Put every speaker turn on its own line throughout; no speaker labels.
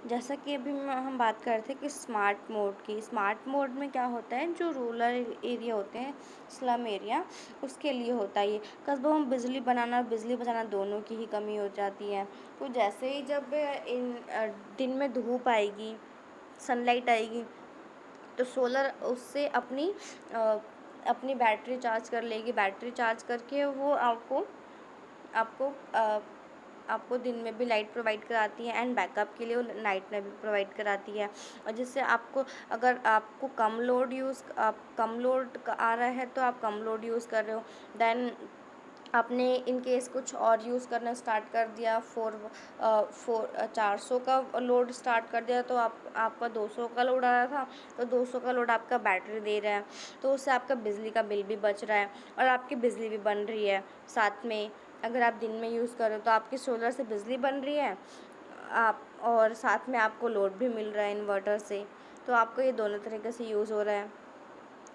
जैसा कि अभी हम बात कर रहे थे कि स्मार्ट मोड की। स्मार्ट मोड में क्या होता है, जो रूरल एरिया होते हैं, स्लम एरिया, उसके लिए होता है ये। कस्बों में बिजली बनाना और बिजली बचाना दोनों की ही कमी हो जाती है। तो जैसे ही जब दिन में धूप आएगी, सनलाइट आएगी, तो सोलर उससे अपनी बैटरी चार्ज कर लेगी। बैटरी चार्ज करके वो आपको आपको दिन में भी लाइट प्रोवाइड कराती है, एंड बैकअप के लिए वो नाइट में भी प्रोवाइड कराती है। और जिससे आपको, अगर आपको कम लोड आ रहा है तो आप कम लोड यूज़ कर रहे हो, देन आपने इन केस कुछ और यूज़ करना स्टार्ट कर दिया, 400 का लोड स्टार्ट कर दिया, तो आपका 200 का लोड आ रहा था, तो 200 का लोड आपका बैटरी दे रहा है, तो उससे आपका बिजली का बिल भी बच रहा है और आपकी बिजली भी बन रही है। साथ में अगर आप दिन में यूज़ करो तो आपकी सोलर से बिजली बन रही है, आप और साथ में आपको लोड भी मिल रहा है इन्वर्टर से, तो आपको ये दोनों तरीके से यूज़ हो रहा है।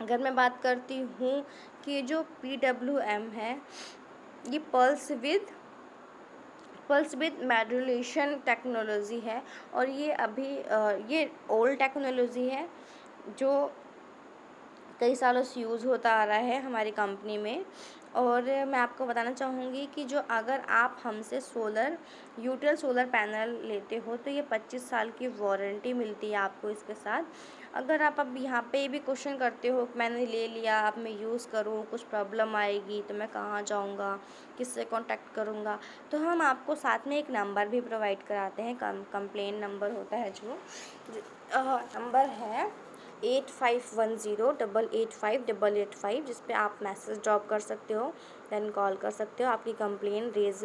अगर मैं बात करती हूँ कि जो PWM है, ये पल्स विद मॉड्यूलेशन टेक्नोलॉजी है, और ये अभी ये ओल्ड टेक्नोलॉजी है जो कई सालों से यूज़ होता आ रहा है हमारी कंपनी में। और मैं आपको बताना चाहूँगी कि जो अगर आप हमसे यूटिल सोलर पैनल लेते हो तो ये 25 साल की वारंटी मिलती है आपको इसके साथ। अगर आप अब यहाँ पे भी क्वेश्चन करते हो कि मैंने ले लिया, अब मैं यूज़ करूँ, कुछ प्रॉब्लम आएगी तो मैं कहाँ जाऊँगा, किससे कांटेक्ट करूँगा, तो हम आपको साथ में एक नंबर भी प्रोवाइड कराते हैं। कंप्लेन नंबर होता है, जो नंबर है 8510885885, जिस पे आप मैसेज ड्रॉप कर सकते हो, देन कॉल कर सकते हो, आपकी कंप्लेन रेज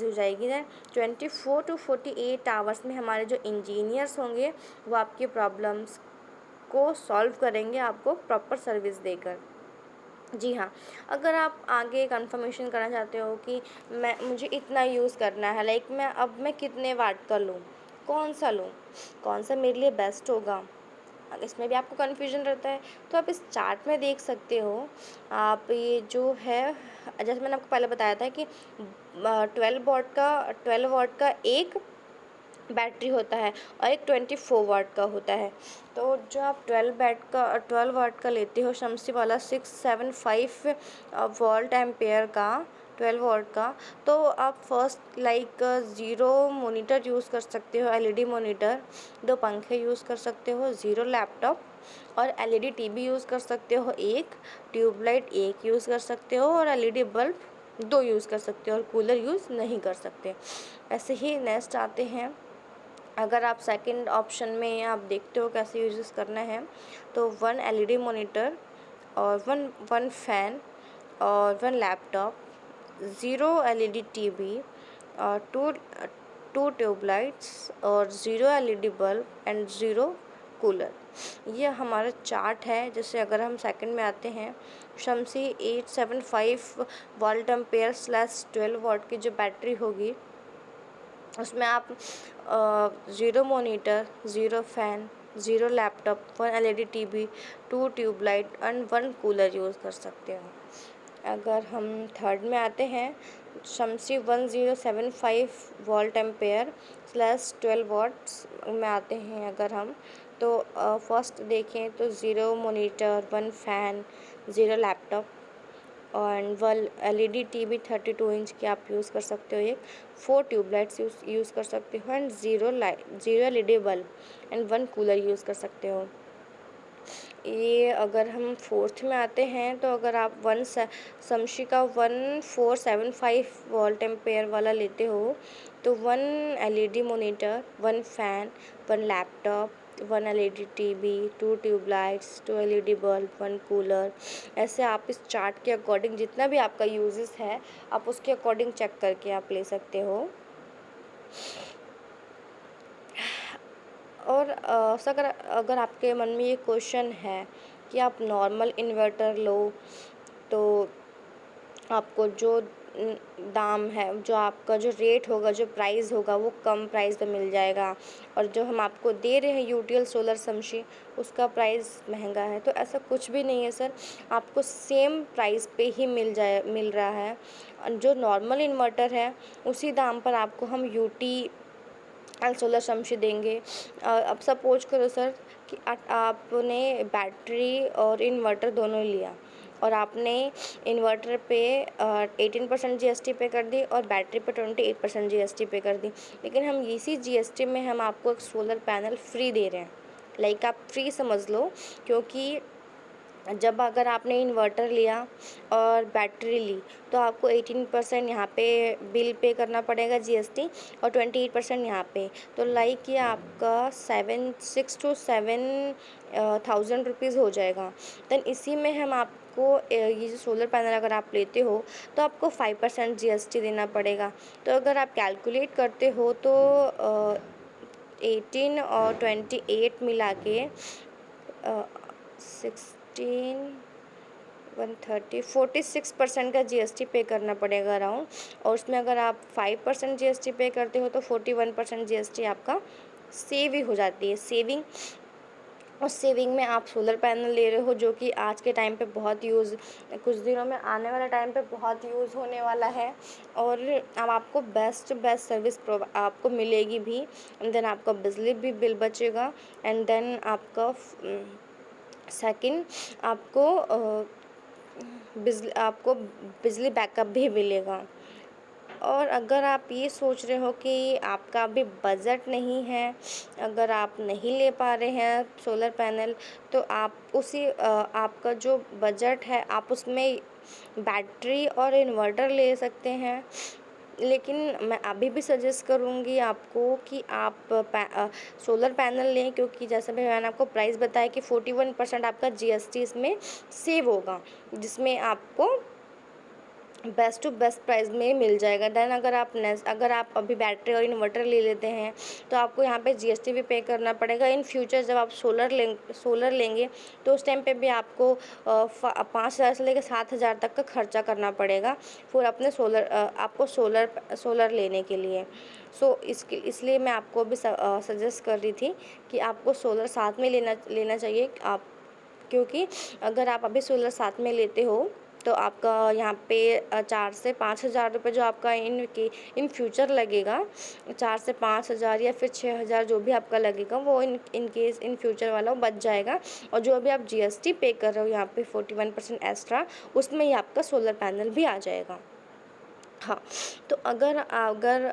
हो जाएगी। देन 24 to 48 आवर्स में हमारे जो इंजीनियर्स होंगे वो आपकी प्रॉब्लम्स को सॉल्व करेंगे, आपको प्रॉपर सर्विस देकर। जी हाँ, अगर आप आगे कंफर्मेशन करना चाहते हो कि मुझे इतना यूज़ करना है, लाइक मैं कितने वाट का लूँ, कौन सा मेरे लिए बेस्ट होगा, इसमें भी आपको कन्फ्यूजन रहता है, तो आप इस चार्ट में देख सकते हो। आप ये जो है, जैसे मैंने आपको पहले बताया था कि 12 वाट का एक बैटरी होता है और एक 24 वाट का होता है। तो जो आप 12 वाट का लेते हो, शमसी वाला 675 वोल्ट एम्पेयर का 12 वाट का, तो आप first like zero monitor use कर सकते हो, एलईडी मोनीटर, 2 पंखे यूज़ कर सकते हो, ज़ीरो लैपटॉप और एलईडी टीवी यूज़ कर सकते हो, एक ट्यूबलाइट एक यूज़ कर सकते हो, और एलईडी बल्ब 2 यूज़ कर सकते हो, और कूलर यूज़ नहीं कर सकते। ऐसे ही नेक्स्ट आते हैं, अगर आप सेकंड ऑप्शन में आप देखते हो कैसे यूज़ करना है, तो 1 एलईडी मॉनिटर और वन फैन और 1 लैपटॉप, 0 एलईडी टीवी और 2 ट्यूबलाइट्स और 0 एलईडी बल्ब एंड 0 कूलर। ये हमारा चार्ट है। जैसे अगर हम सेकंड में आते हैं, Shamsi 875 volt ampere slash 12 watt की जो बैटरी होगी, उसमें आप 0 monitor, 0 fan, 0 laptop, 1 LED TV, 2 tubelight and 1 cooler use कर सकते हो। अगर हम थर्ड में आते हैं, Shamsi 1075 volt ampere slash 12 watts में आते हैं अगर हम, तो फर्स्ट देखें तो 0 monitor, 1 fan, 0 laptop and 1 LED TV 32 inch की आप यूज़ कर सकते हो, एक 4 ट्यूबलाइट्स यूज़ कर सकते हो, and 0 LED bulb and 1 cooler use कर सकते हो। ये अगर हम फोर्थ में आते हैं, तो अगर आप शमसी का 1475 वोल्ट एम्पेयर वाला लेते हो, तो 1 LED monitor, 1 fan, 1 laptop, 1 LED TV, 2 tubelights, 2 LED bulb, 1 cooler. ऐसे आप इस चार्ट के अकॉर्डिंग जितना भी आपका यूजेस है, आप उसके अकॉर्डिंग चेक करके आप ले सकते हो। और अगर आपके मन में ये क्वेश्चन है कि आप नॉर्मल इन्वर्टर लो, तो आपको जो दाम है, जो आपका जो रेट होगा, जो प्राइस होगा, वो कम प्राइस पे मिल जाएगा, और जो हम आपको दे रहे हैं यूटीएल सोलर शमसी, उसका प्राइस महंगा है। तो ऐसा कुछ भी नहीं है सर, आपको सेम प्राइस पे ही मिल रहा है। जो नॉर्मल इन्वर्टर है, उसी दाम पर आपको हम सोलर शमशी देंगे। अब सपोज करो सर कि आपने बैटरी और इन्वर्टर दोनों लिया और आपने इन्वर्टर पे 18% जीएसटी पे कर दी और बैटरी पे 28% जीएसटी पे कर दी, लेकिन हम इसी जीएसटी में हम आपको एक सोलर पैनल फ्री दे रहे हैं। लाइक आप फ्री समझ लो, क्योंकि जब अगर आपने इन्वर्टर लिया और बैटरी ली तो आपको 18% यहाँ पे बिल पे करना पड़ेगा जीएसटी और 28% यहाँ पे, तो लाइक ये आपका 6 to 7 थाउजेंड रुपीज़ हो जाएगा। देन इसी में हम आपको ये जो सोलर पैनल अगर आप लेते हो तो आपको 5% जीएसटी देना पड़ेगा। तो अगर आप कैलकुलेट करते हो तो 18 और 28 मिला के 46% का जीएसटी पे करना पड़ेगा अराउंड, और उसमें अगर आप 5% जीएसटी पे करते हो तो 41% जीएसटी आपका सेव ही हो जाती है। सेविंग, और सेविंग में आप सोलर पैनल ले रहे हो जो कि आज के टाइम पे बहुत यूज़, कुछ दिनों में आने वाले टाइम पे बहुत यूज़ होने वाला है, और अब आपको बेस्ट सर्विस आपको मिलेगी भी। एंड देन आपका बिजली भी बिल बचेगा, एंड देन आपका सेकंड आपको बिजली बैकअप भी मिलेगा। और अगर आप ये सोच रहे हो कि आपका अभी बजट नहीं है, अगर आप नहीं ले पा रहे हैं सोलर पैनल, तो आप आपका जो बजट है आप उसमें बैटरी और इन्वर्टर ले सकते हैं। लेकिन मैं अभी भी सजेस्ट करूँगी आपको कि आप सोलर पैनल लें, क्योंकि जैसे भी मैंने आपको प्राइस बताया कि 41% आपका जीएसटी इसमें सेव होगा, जिसमें आपको बेस्ट टू बेस्ट प्राइस में मिल जाएगा। देन अगर आप अभी बैटरी और इन्वर्टर ले लेते हैं तो आपको यहाँ पे जीएसटी भी पे करना पड़ेगा। इन फ्यूचर जब आप सोलर लेंगे तो उस टाइम पे भी आपको 5,000 से लेकर 7,000 तक का खर्चा करना पड़ेगा फिर अपने आपको सोलर लेने के लिए। इसलिए मैं आपको भी सजेस्ट कर रही थी कि आपको सोलर साथ में लेना चाहिए आप, क्योंकि अगर आप अभी सोलर साथ में लेते हो तो आपका यहाँ पे 4 से 5,000 रुपये जो आपका इन फ्यूचर लगेगा, 4 से 5,000 या फिर 6,000 जो भी आपका लगेगा वो इन केस इन फ्यूचर वाला वो बच जाएगा। और जो अभी आप जीएसटी पे कर रहे हो यहाँ पे 41% एक्स्ट्रा, उसमें ही आपका सोलर पैनल भी आ जाएगा। हाँ, तो अगर अगर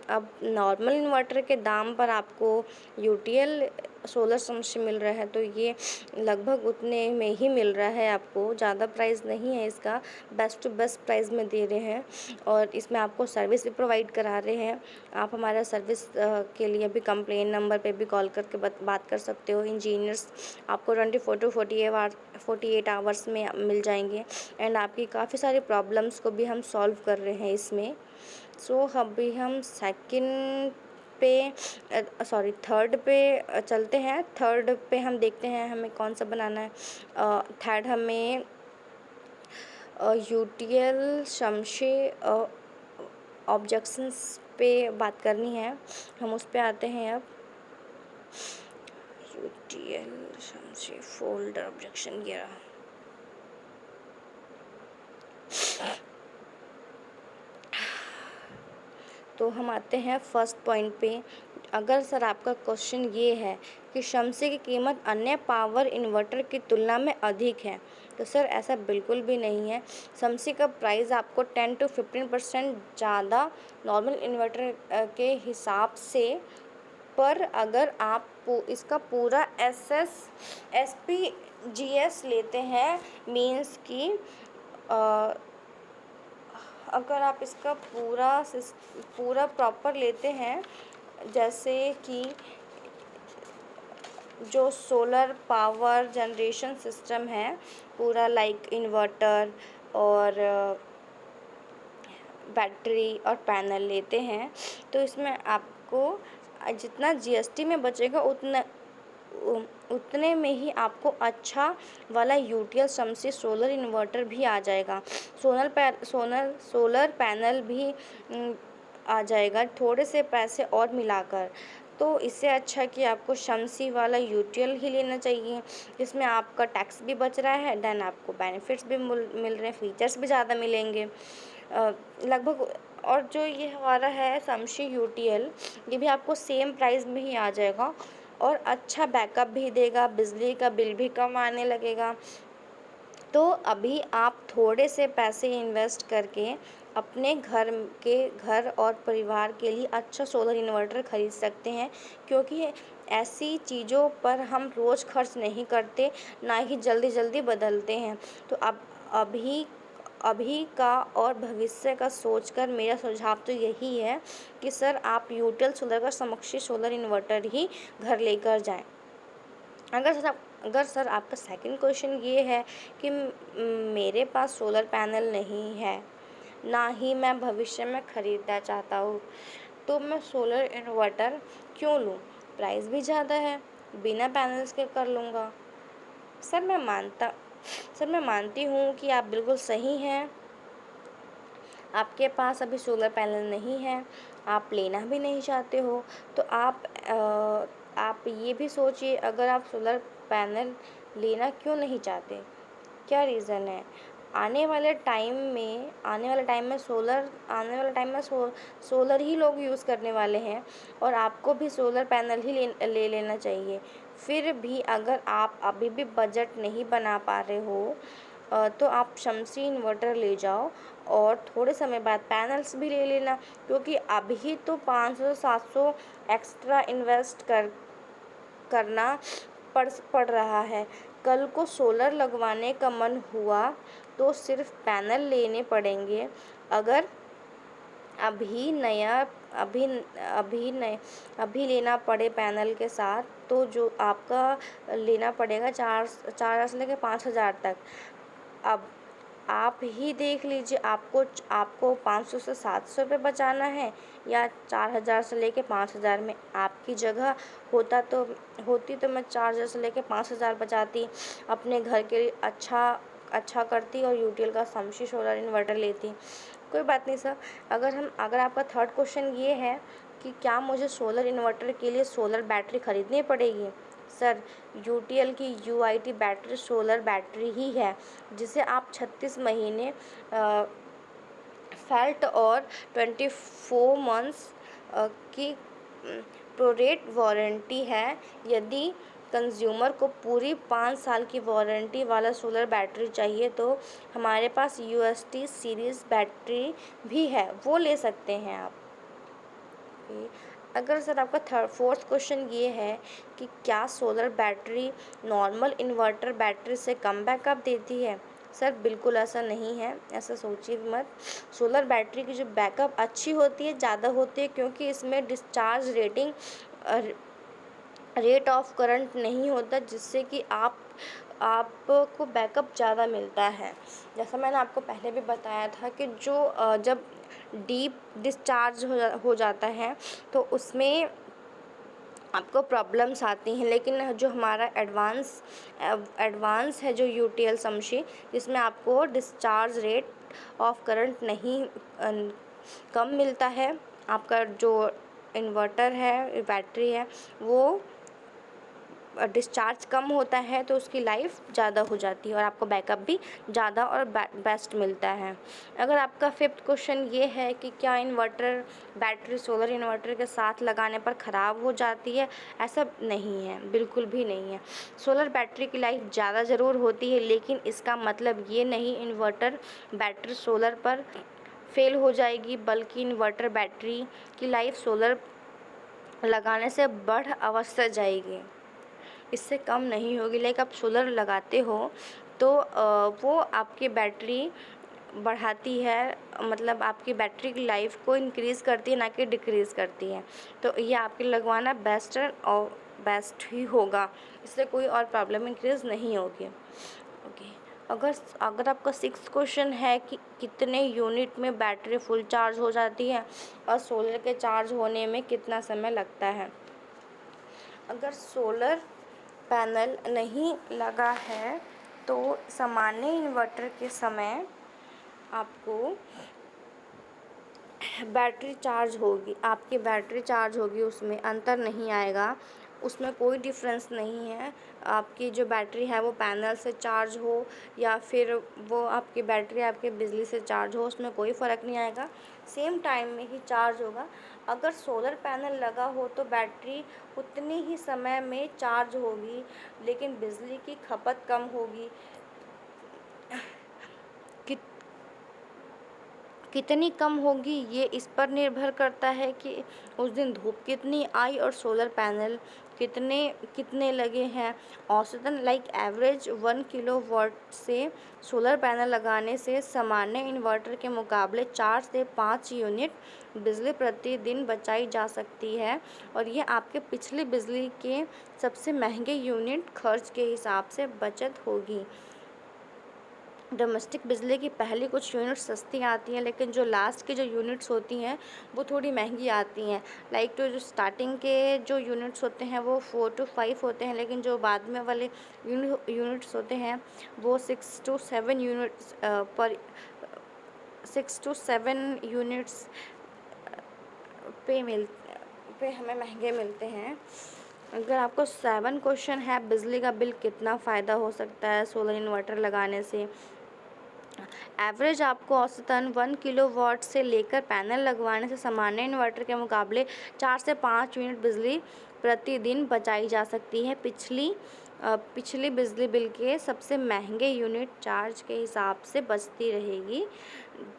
अब नॉर्मल इन्वर्टर के दाम पर आपको यूटीएल सोलर से मिल रहा है तो ये लगभग उतने में ही मिल रहा है आपको, ज़्यादा प्राइस नहीं है इसका, बेस्ट टू बेस्ट प्राइस में दे रहे हैं। और इसमें आपको सर्विस भी प्रोवाइड करा रहे हैं। आप हमारा सर्विस के लिए भी कंप्लेन नंबर पे भी कॉल करके बात कर सकते हो। इंजीनियर्स आपको 24 to 48 आवर्स में मिल जाएंगे, एंड आपकी काफ़ी सारी प्रॉब्लम्स को भी हम सॉल्व कर रहे हैं इसमें। अभी हम थर्ड पे चलते हैं। थर्ड पे हम देखते हैं हमें कौन सा बनाना है। थर्ड हमें यूटीएल शमशी ऑब्जेक्शंस पे बात करनी है, हम उस पे आते हैं। अब यूटीएल शमशी फोल्डर ऑब्जेक्शन ये रहा। तो हम आते हैं फर्स्ट पॉइंट पे। अगर सर आपका क्वेश्चन ये है कि शमशी की कीमत अन्य पावर इन्वर्टर की तुलना में अधिक है, तो सर ऐसा बिल्कुल भी नहीं है। शमशी का प्राइस आपको 10 to 15% ज़्यादा नॉर्मल इन्वर्टर के हिसाब से, पर अगर आप इसका पूरा SPGS लेते हैं, मीन्स कि अगर आप इसका पूरा प्रॉपर लेते हैं, जैसे कि जो सोलर पावर जनरेशन सिस्टम है पूरा, लाइक इन्वर्टर और बैटरी और पैनल लेते हैं, तो इसमें आपको जितना जीएसटी में बचेगा उतने में ही आपको अच्छा वाला यूटीएल शमशी सोलर इन्वर्टर भी आ जाएगा। सोलर पैनल भी आ जाएगा थोड़े से पैसे और मिलाकर। तो इससे अच्छा कि आपको शमशी वाला यूटीएल ही लेना चाहिए, जिसमें आपका टैक्स भी बच रहा है, देन आपको बेनिफिट्स भी मिल रहे हैं, फीचर्स भी ज़्यादा मिलेंगे। लगभग और जो ये हमारा है शम्सी यूटीएल, ये भी आपको सेम प्राइस में ही आ जाएगा और अच्छा बैकअप भी देगा, बिजली का बिल भी कम आने लगेगा। तो अभी आप थोड़े से पैसे इन्वेस्ट करके अपने घर और परिवार के लिए अच्छा सोलर इन्वर्टर ख़रीद सकते हैं, क्योंकि ऐसी चीज़ों पर हम रोज़ खर्च नहीं करते, ना ही जल्दी जल्दी बदलते हैं। तो अब अभी अभी का और भविष्य का सोचकर मेरा सुझाव तो यही है कि सर आप यूटीएल सोलर का समकक्षी सोलर इन्वर्टर ही घर लेकर जाएं। अगर सर आपका सेकंड क्वेश्चन ये है कि मेरे पास सोलर पैनल नहीं है, ना ही मैं भविष्य में ख़रीदना चाहता हूँ, तो मैं सोलर इन्वर्टर क्यों लूँ? प्राइस भी ज़्यादा है, बिना पैनल्स के कर लूँगा। सर मैं मानती हूँ कि आप बिल्कुल सही हैं। आपके पास अभी सोलर पैनल नहीं है, आप लेना भी नहीं चाहते हो, तो आप ये भी सोचिए, अगर आप सोलर पैनल लेना क्यों नहीं चाहते, क्या रीज़न है? आने वाले टाइम में सोलर ही लोग यूज़ करने वाले हैं और आपको भी सोलर पैनल ही ले लेना चाहिए। फिर भी अगर आप अभी भी बजट नहीं बना पा रहे हो, तो आप शम्सी इन्वर्टर ले जाओ और थोड़े समय बाद पैनल्स भी ले लेना, क्योंकि अभी तो 500-700 एक्स्ट्रा इन्वेस्ट करना पड़ रहा है। कल को सोलर लगवाने का मन हुआ तो सिर्फ पैनल लेने पड़ेंगे। अगर अभी नया अभी अभी नए अभी लेना पड़े पैनल के साथ, तो जो आपका लेना पड़ेगा 4 से लेकर 5,000 तक। अब आप ही देख लीजिए, आपको 500 से 700 रुपये बचाना है या 4,000 से लेके 5,000 में। आपकी जगह होती तो मैं 4,000 से लेके 5,000 बचाती, अपने घर के लिए अच्छा करती और यूटीएल का शम्सी सोलर इन्वर्टर लेती। कोई बात नहीं सर। अगर आपका थर्ड क्वेश्चन ये है कि क्या मुझे सोलर इन्वर्टर के लिए सोलर बैटरी ख़रीदनी पड़ेगी? सर, यूटीएल की यूआईटी बैटरी सोलर बैटरी ही है, जिसे आप 36 महीने फेल्ट और 24 मंथ्स की प्रोरेट वारंटी है। यदि कंज्यूमर को पूरी 5 साल की वारंटी वाला सोलर बैटरी चाहिए, तो हमारे पास यूएसटी सीरीज़ बैटरी भी है, वो ले सकते हैं आप। अगर सर आपका फोर्थ क्वेश्चन ये है कि क्या solar battery normal inverter battery से कम बैकअप देती है? सर बिल्कुल ऐसा नहीं है, ऐसा सोचिए मत। सोलर बैटरी की जो बैकअप अच्छी होती है, ज़्यादा होती है, क्योंकि इसमें डिस्चार्ज रेट ऑफ करंट नहीं होता, जिससे कि आपको बैकअप ज़्यादा मिलता है। जैसा मैंने आपको पहले भी बताया था कि जब डीप डिस्चार्ज हो जाता है तो उसमें आपको प्रॉब्लम्स आती हैं, लेकिन जो हमारा एडवांस है जो यूटीएल शम्सी, जिसमें आपको डिस्चार्ज रेट ऑफ करंट नहीं कम मिलता है। आपका जो इन्वर्टर है, बैटरी है, वो डिस्चार्ज कम होता है, तो उसकी लाइफ ज़्यादा हो जाती है और आपको बैकअप भी ज़्यादा और बेस्ट मिलता है। अगर आपका फिफ्थ क्वेश्चन ये है कि क्या बैटरी सोलर इन्वर्टर के साथ लगाने पर ख़राब हो जाती है? ऐसा नहीं है, बिल्कुल भी नहीं है। सोलर बैटरी की लाइफ ज़्यादा ज़रूर होती है, लेकिन इसका मतलब ये नहीं इन्वर्टर बैटरी सोलर पर फेल हो जाएगी, बल्कि इन्वर्टर बैटरी की लाइफ सोलर लगाने से बढ़ अवश्य जाएगी, इससे कम नहीं होगी। लाइक आप सोलर लगाते हो तो वो आपकी बैटरी बढ़ाती है, मतलब आपकी बैटरी की लाइफ को इंक्रीज़ करती है, ना कि डिक्रीज़ करती है। तो ये आपके लगवाना बेस्ट ही होगा, इससे कोई और प्रॉब्लम इंक्रीज़ नहीं होगी। ओके। अगर आपका सिक्स्थ क्वेश्चन है कि कितने यूनिट में बैटरी फुल चार्ज हो जाती है और सोलर के चार्ज होने में कितना समय लगता है? अगर सोलर पैनल नहीं लगा है तो सामान्य इन्वर्टर के समय आपकी बैटरी चार्ज होगी, उसमें अंतर नहीं आएगा। उसमें कोई डिफरेंस नहीं है, आपकी जो बैटरी है वो पैनल से चार्ज हो या फिर वो आपकी बैटरी आपके बिजली से चार्ज हो, उसमें कोई फ़र्क नहीं आएगा, सेम टाइम में ही चार्ज होगा। अगर सोलर पैनल लगा हो तो बैटरी उतने ही समय में चार्ज होगी, लेकिन बिजली की खपत कम होगी। कि कितनी कम होगी ये इस पर निर्भर करता है कि उस दिन धूप कितनी आई और सोलर पैनल कितने कितने लगे हैं। औसतन लाइक एवरेज 1 किलोवाट से सोलर पैनल लगाने से सामान्य इन्वर्टर के मुकाबले 4 से 5 यूनिट बिजली प्रतिदिन बचाई जा सकती है, और ये आपके पिछले बिजली के सबसे महंगे यूनिट खर्च के हिसाब से बचत होगी। डोमेस्टिक बिजली की पहली कुछ यूनिट सस्ती आती हैं, लेकिन जो लास्ट की जो यूनिट्स होती हैं वो थोड़ी महंगी आती हैं। लाइक तो जो स्टार्टिंग के जो यूनिट्स होते हैं वो 4 to 5 होते हैं, लेकिन जो बाद में वाले यूनिट्स होते हैं वो 6 to 7 यूनिट्स पर 6 to 7 यूनिट्स पे हमें महंगे मिलते हैं। अगर आपको 7 क्वेश्चन है, बिजली का बिल कितना फ़ायदा हो सकता है सोलर इन्वर्टर लगाने से। एवरेज आपको औसतन 1 किलोवाट से लेकर पैनल लगवाने से सामान्य इन्वर्टर के मुकाबले 4 से 5 यूनिट बिजली प्रतिदिन बचाई जा सकती है। पिछली बिजली बिल के सबसे महंगे यूनिट चार्ज के हिसाब से बचती रहेगी।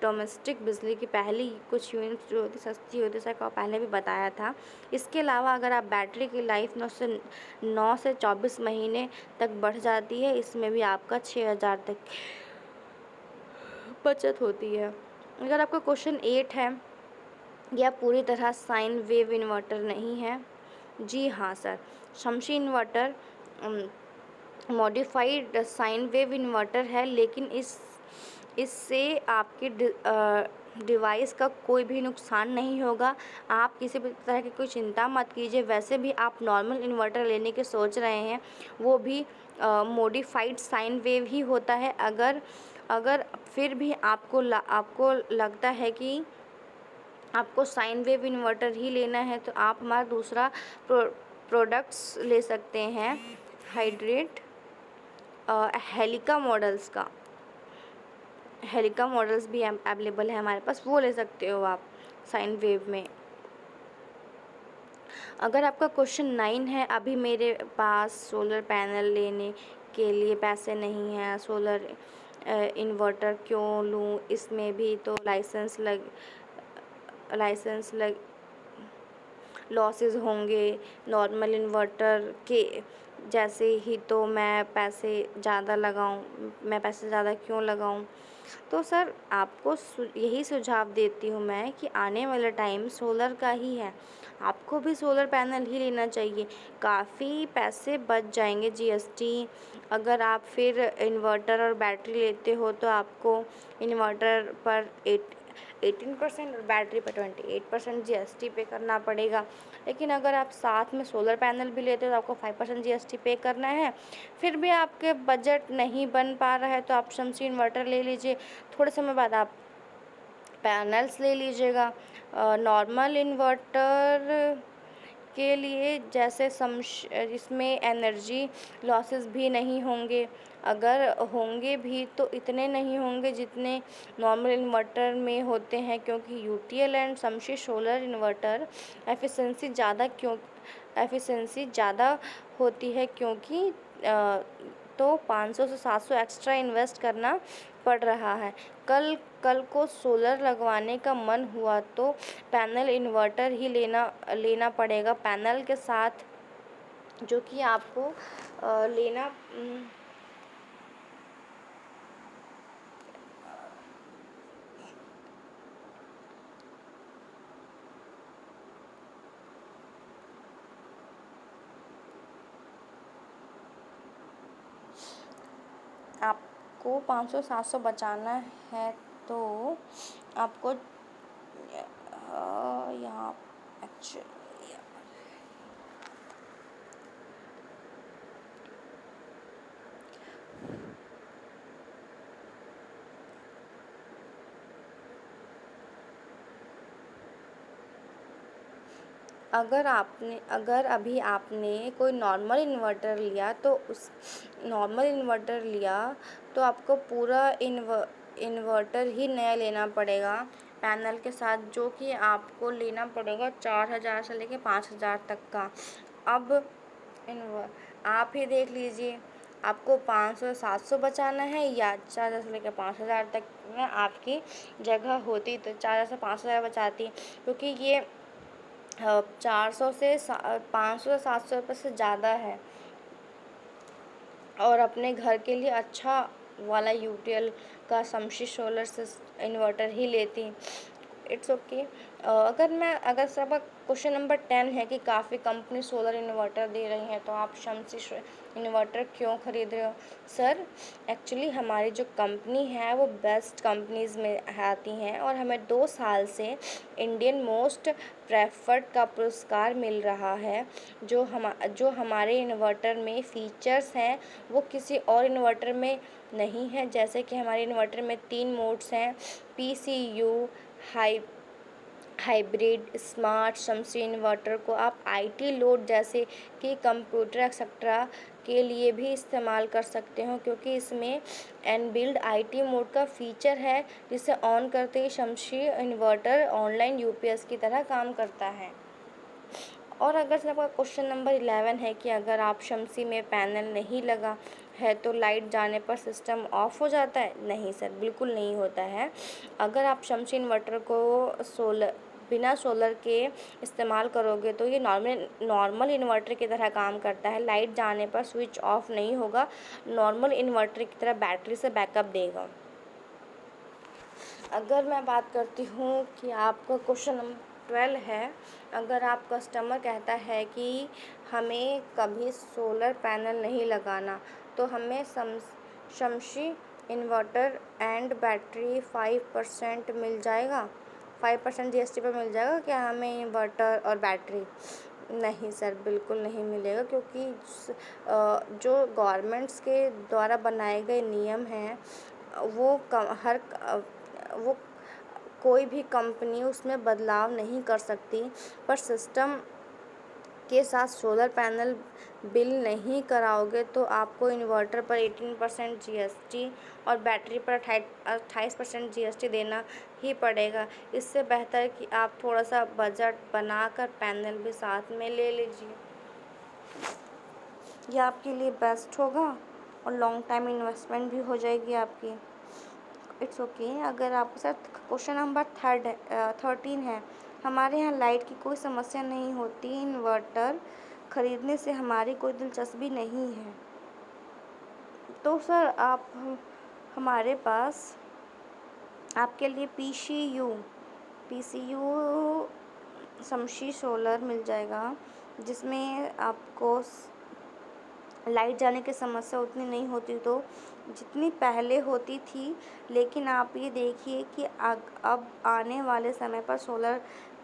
डोमेस्टिक बिजली की पहली कुछ यूनिट जो होती सस्ती होती, जैसा कि पहले भी बताया था। इसके अलावा अगर आप बैटरी की लाइफ 9 से 24 महीने तक बढ़ जाती है, इसमें भी आपका 6,000 तक बचत होती है। अगर आपका क्वेश्चन 8 है, यह पूरी तरह साइन वेव इन्वर्टर नहीं है। जी हाँ sir, Shamshi inverter modified sine wave inverter है, लेकिन इससे आपके डिवाइस का कोई भी नुकसान नहीं होगा। आप किसी भी तरह की कोई चिंता मत कीजिए। वैसे भी आप नॉर्मल इन्वर्टर लेने की सोच रहे हैं, वो भी मॉडिफाइड साइन वेव ही होता है। अगर फिर भी आपको लगता है कि आपको साइन वेव इन्वर्टर ही लेना है, तो आप हमारा दूसरा प्रोडक्ट्स ले सकते हैं, हाइड्रेट हेलिका मॉडल्स भी अवेलेबल है हमारे पास, वो ले सकते हो आप साइन वेव में। अगर आपका क्वेश्चन 9 है, अभी मेरे पास सोलर पैनल लेने के लिए पैसे नहीं हैं, सोलर इन्वर्टर क्यों लूँ, इसमें भी तो लाइसेंस लॉसेस होंगे नॉर्मल इन्वर्टर के जैसे ही, तो मैं पैसे ज़्यादा क्यों लगाऊं। तो सर आपको यही सुझाव देती हूँ मैं कि आने वाला टाइम सोलर का ही है, आपको भी सोलर पैनल ही लेना चाहिए। काफ़ी पैसे बच जाएंगे जीएसटी। अगर आप फिर इन्वर्टर और बैटरी लेते हो तो आपको इन्वर्टर पर 18% और बैटरी पर 28% जीएसटी पे करना पड़ेगा। लेकिन अगर आप साथ में सोलर पैनल भी लेते हो तो आपको 5% जीएसटी पे करना है। फिर भी आपके बजट नहीं बन पा रहा है तो आप शमसी इन्वर्टर ले लीजिए, थोड़े समय बाद आप पैनल्स ले लीजिएगा। नॉर्मल इन्वर्टर के लिए जैसे इसमें एनर्जी लॉसेस भी नहीं होंगे, अगर होंगे भी तो इतने नहीं होंगे जितने नॉर्मल इन्वर्टर में होते हैं, क्योंकि UTL and Shamshi solar inverter efficiency ज़्यादा होती है, क्योंकि तो 500 से 700 एक्स्ट्रा इन्वेस्ट करना पड़ रहा है। कल को सोलर लगवाने का मन हुआ तो पैनल इन्वर्टर ही लेना पड़ेगा। पैनल के साथ जो कि आपको लेना आपको 500-700 बचाना है तो आपको यहाँ एक्चुअली अगर अभी आपने कोई नॉर्मल इन्वर्टर लिया तो उस नॉर्मल इन्वर्टर लिया तो आपको पूरा इन्वर्टर ही नया लेना पड़ेगा पैनल के साथ, जो कि आपको लेना पड़ेगा 4,000 से लेके 5,000 तक का। अब आप ही देख लीजिए, आपको 500 700 बचाना है या 4,000 से लेकर 5,000 तक में आपकी जगह होती तो 4,000 से 5,000 बचाती, क्योंकि ये 400 से 500 से 700 रुपये से ज़्यादा है। और अपने घर के लिए अच्छा वाला यूटीएल का शमशी सोलर से इन्वर्टर ही लेती। It's okay. अगर सब क्वेश्चन नंबर 10 है कि काफ़ी कंपनी सोलर इन्वर्टर दे रही हैं तो आप शमसी इन्वर्टर क्यों खरीद रहे हो? सर, एक्चुअली हमारी जो कंपनी है वो बेस्ट कंपनीज़ में आती हैं और हमें 2 साल से इंडियन मोस्ट प्रेफर्ड का पुरस्कार मिल रहा है। जो हमारे इन्वर्टर में फ़ीचर्स हैं वो किसी और इन्वर्टर में नहीं है। जैसे कि हमारे इन्वर्टर में 3 मोड्स हैं, पीसीयू, हाइब्रिड, स्मार्ट। शमसी इन्वर्टर को आप आईटी लोड जैसे कि कंप्यूटर एक्सेट्रा के लिए भी इस्तेमाल कर सकते हो, क्योंकि इसमें इनबिल्ट आईटी मोड का फीचर है, जिसे ऑन करते ही शमसी इन्वर्टर ऑनलाइन यूपीएस की तरह काम करता है। और अगर से आपका क्वेश्चन नंबर 11 है कि अगर आप शमसी में पैनल नहीं लगा है तो लाइट जाने पर सिस्टम ऑफ हो जाता है? नहीं सर, बिल्कुल नहीं होता है। अगर आप शमसी इन्वर्टर को बिना सोलर के इस्तेमाल करोगे तो ये नॉर्मल इन्वर्टर की तरह काम करता है। लाइट जाने पर स्विच ऑफ नहीं होगा, नॉर्मल इन्वर्टर की तरह बैटरी से बैकअप देगा। अगर मैं बात करती हूँ कि आपका क्वेश्चन नंबर 12 है, अगर आप कस्टमर कहता है कि हमें कभी सोलर पैनल नहीं लगाना तो हमें शमसी इन्वर्टर एंड बैटरी 5% मिल जाएगा, 5% जीएसटी पर मिल जाएगा क्या हमें इन्वर्टर और बैटरी? नहीं सर, बिल्कुल नहीं मिलेगा, क्योंकि जो गवर्नमेंट्स के द्वारा बनाए गए नियम हैं वो कोई भी कंपनी उसमें बदलाव नहीं कर सकती। पर सिस्टम के साथ सोलर पैनल बिल नहीं कराओगे तो आपको इन्वर्टर पर 18% जीएसटी और बैटरी पर 28% जीएसटी देना ही पड़ेगा। इससे बेहतर है कि आप थोड़ा सा बजट बनाकर पैनल भी साथ में ले लीजिए, यह आपके लिए बेस्ट होगा और लॉन्ग टाइम इन्वेस्टमेंट भी हो जाएगी आपकी। It's okay. अगर आपके साथ क्वेश्चन नंबर 13 है, हमारे यहाँ लाइट की कोई समस्या नहीं होती, इन्वर्टर खरीदने से हमारी कोई दिलचस्पी नहीं है। तो सर आप हमारे पास आपके लिए पीसीयू शमसी सोलर मिल जाएगा, जिसमें आपको लाइट जाने की समस्या उतनी नहीं होती तो जितनी पहले होती थी। लेकिन आप ये देखिए कि अब आने वाले समय पर सोलर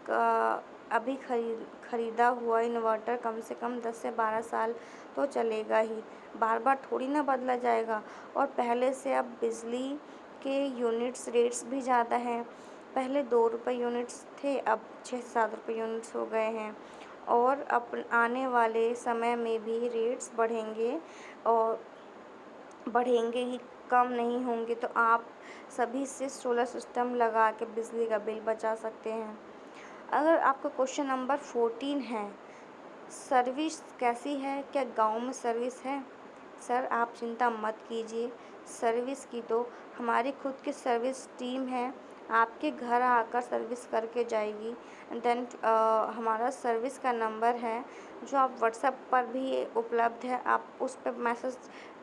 का अभी खरीदा हुआ इन्वर्टर कम से कम 10 से 12 साल तो चलेगा ही, बार बार थोड़ी ना बदला जाएगा। और पहले से अब बिजली के यूनिट्स रेट्स भी ज़्यादा हैं। पहले 2 रुपये यूनिट्स थे, अब 6 से 7 रुपये यूनिट्स हो गए हैं। और आने वाले समय में भी रेट्स बढ़ेंगे और बढ़ेंगे ही, कम नहीं होंगे। तो आप सभी से सोलर सिस्टम लगा के बिजली का बिल बचा सकते हैं। अगर आपका क्वेश्चन नंबर 14 है, सर्विस कैसी है, क्या गांव में सर्विस है? सर आप चिंता मत कीजिए, सर्विस की तो हमारी खुद की सर्विस टीम है, आपके घर आकर सर्विस करके जाएगी। देन हमारा सर्विस का नंबर है जो आप व्हाट्सएप पर भी उपलब्ध है, आप उस पर मैसेज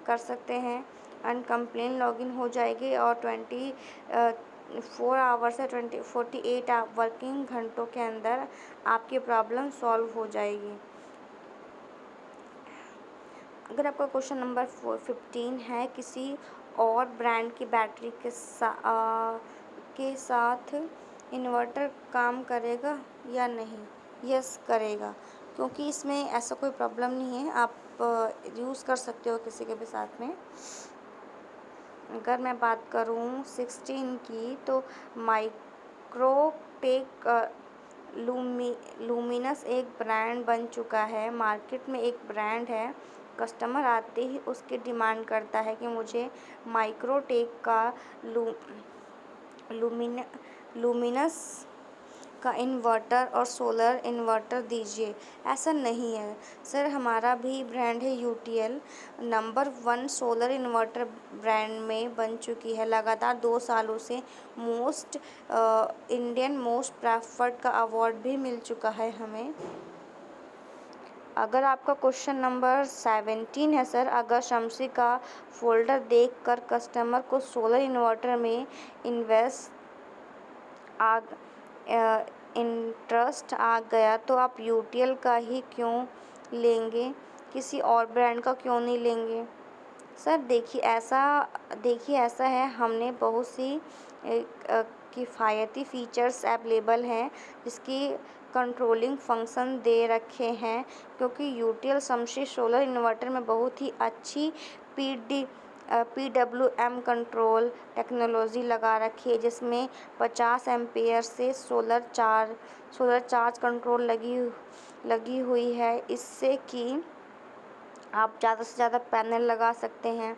कर सकते हैं एंड कंप्लेन लॉगिन हो जाएगी और 24 आवर से 48 वर्किंग घंटों के अंदर आपकी प्रॉब्लम सॉल्व हो जाएगी। अगर आपका क्वेश्चन नंबर 15 है, किसी और ब्रांड की बैटरी के साथ इन्वर्टर काम करेगा या नहीं? यस करेगा, क्योंकि इसमें ऐसा कोई प्रॉब्लम नहीं है, आप यूज़ कर सकते हो किसी के भी साथ में। अगर मैं बात करूं 16 की तो माइक्रोटेक लूमिनस एक ब्रांड बन चुका है, मार्केट में एक ब्रांड है। कस्टमर आते ही उसकी डिमांड करता है कि मुझे माइक्रोटेक का लूमिनस का इन्वर्टर और सोलर इन्वर्टर दीजिए। ऐसा नहीं है सर, हमारा भी ब्रांड है UTL, number 1 solar inverter brand में बन चुकी है। लगातार 2 सालों से इंडियन मोस्ट प्रेफर्ड का अवार्ड भी मिल चुका है हमें। अगर आपका क्वेश्चन नंबर 17 है सर, अगर शम्सी का फोल्डर देखकर कस्टमर को सोलर इन्वर्टर में इंटरेस्ट आ गया तो आप यूटीएल का ही क्यों लेंगे, किसी और ब्रांड का क्यों नहीं लेंगे? सर देखिए ऐसा है, हमने बहुत सी किफ़ायती फ़ीचर्स अवेलेबल हैं जिसकी कंट्रोलिंग फंक्शन दे रखे हैं, क्योंकि यूटीएल शम्सी सोलर इन्वर्टर में बहुत ही अच्छी PWM कंट्रोल टेक्नोलॉजी लगा रखी है, जिसमें 50 एम्पेयर से सोलर चार्ज कंट्रोल लगी हुई है। इससे कि आप ज़्यादा से ज़्यादा पैनल लगा सकते हैं,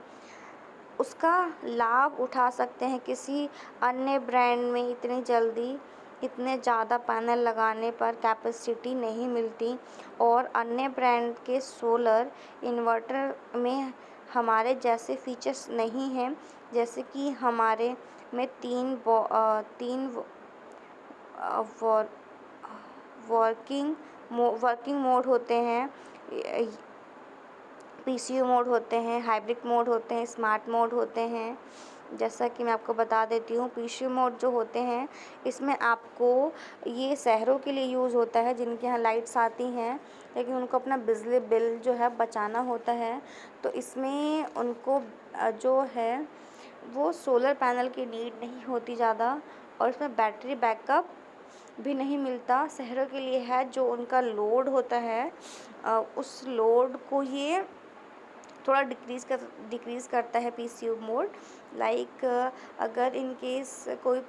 उसका लाभ उठा सकते हैं। किसी अन्य ब्रांड में इतने ज़्यादा पैनल लगाने पर कैपेसिटी नहीं मिलती, और अन्य ब्रांड के सोलर इन्वर्टर में हमारे जैसे फीचर्स नहीं हैं, जैसे कि हमारे में तीन वर्किंग मोड होते हैं, पीसीयू मोड होते हैं, हाइब्रिड मोड होते हैं, स्मार्ट मोड होते हैं। जैसा कि मैं आपको बता देती हूँ, पीसीयू मोड जो होते हैं, इसमें आपको ये शहरों के लिए यूज़ होता है जिनके यहाँ लाइट्स आती हैं लेकिन उनको अपना बिजली बिल जो है बचाना होता है, तो इसमें उनको जो है वो सोलर पैनल की नीड नहीं होती ज़्यादा, और इसमें बैटरी बैकअप भी नहीं मिलता। शहरों के लिए है, जो उनका लोड होता है उस लोड को ये थोड़ा डिक्रीज़ करता है पीसीयू मोड। लाइक अगर इन केस कोई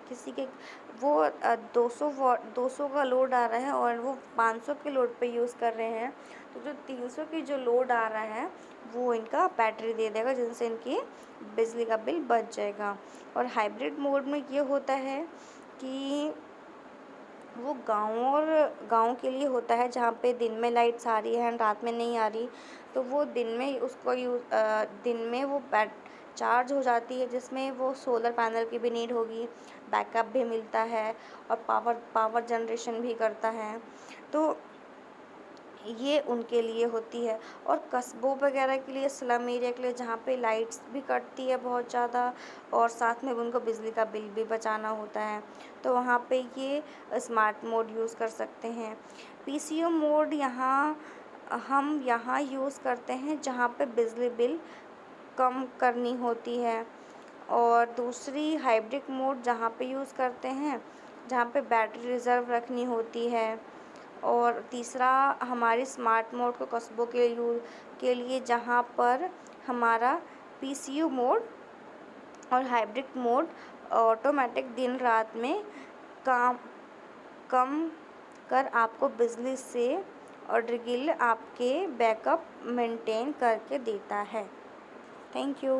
किसी के वो 200 का लोड आ रहा है और वो 500 के लोड पे यूज़ कर रहे हैं, तो जो 300 की जो लोड आ रहा है वो इनका बैटरी दे देगा, जिनसे इनकी बिजली का बिल बच जाएगा। और हाइब्रिड मोड में ये होता है कि वो गाँव के लिए होता है, जहाँ पे दिन में लाइट्स आ रही है रात में नहीं आ रही, तो वो दिन में वो चार्ज हो जाती है, जिसमें वो सोलर पैनल की भी नीड होगी, बैकअप भी मिलता है और पावर जनरेशन भी करता है। तो ये उनके लिए होती है। और कस्बों वगैरह के लिए, स्लम एरिया के लिए, जहाँ पे लाइट्स भी कटती है बहुत ज़्यादा और साथ में उनको बिजली का बिल भी बचाना होता है, तो वहाँ पे ये स्मार्ट मोड यूज़ कर सकते हैं। पीसीयू मोड हम यहाँ यूज़ करते हैं जहाँ पे बिजली बिल कम करनी होती है, और दूसरी हाइब्रिड मोड जहाँ पे यूज़ करते हैं जहाँ पे बैटरी रिज़र्व रखनी होती है, और तीसरा हमारी स्मार्ट मोड को कस्बों के लिए जहाँ पर हमारा पीसीयू मोड और हाइब्रिड मोड ऑटोमेटिक दिन रात में कम कर आपको बिजली से और ड्रिगिल आपके बैकअप मेंटेन करके देता है। Thank you.